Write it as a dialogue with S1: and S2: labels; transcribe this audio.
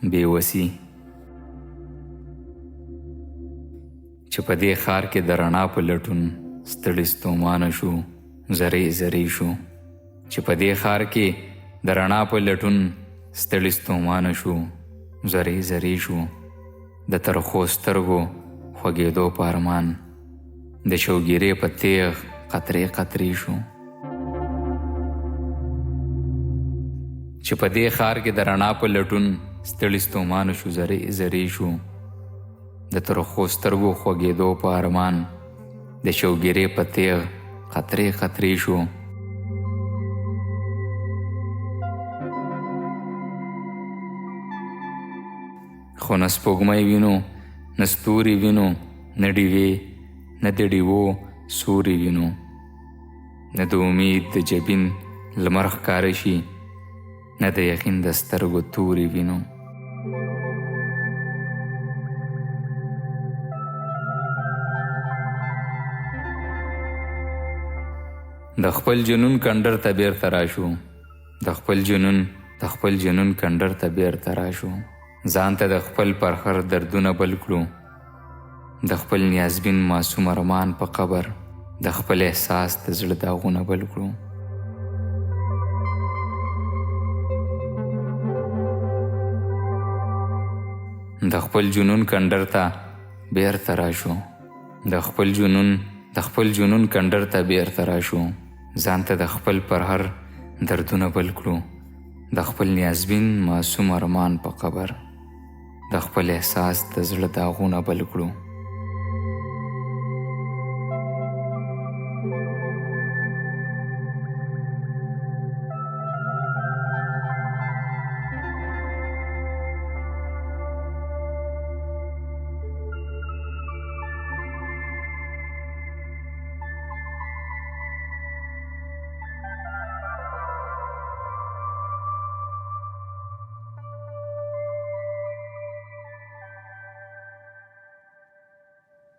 S1: بېوسي چې په دې ښار کې د رڼا په لټون ستړي ستومانه شو، زری زری شو. چې په دې ښار کې د رڼا په لټون ستړي ستومانه شو، زری زری شو. د ترخو سترګو خوږېدو په ارمان د شوګیرې په تیغ قطرې قطرې شو. چې په دې ښار کې د رڼا په لټون ستړي ستومانه شو، زری زری شو. د ترخو سترګو خوږېدو په ارمان د شوګیرې په تیغ قطرې قطرې شو. خو نه سپوږمۍ وینو، نه ستوري وینو، نه ډیوې، نه د ډیوو سوري وینو. نه د امید د جبین لمر ښکاره شي، نه د یقین د سترګو توري وینو. د خپل جنون کندر ته بیرته راشو، د خپل جنون کندر ته بیرته راشو. ځان ته د خپل پرخر دردونه بل کړو، د خپل نیازبین معصوم ارمان په قبر د خپل احساس د زړه داغونه بل کړو. د خپل جنون کندر ته بیرته راشو، د خپل جنون کندر ته بیرته راشو. ځان ته د خپل پرهر دردونه بل کړو، د خپل نیازبین معصوم ارمان په قبر د خپل احساس د زړه داغونه بل کړو.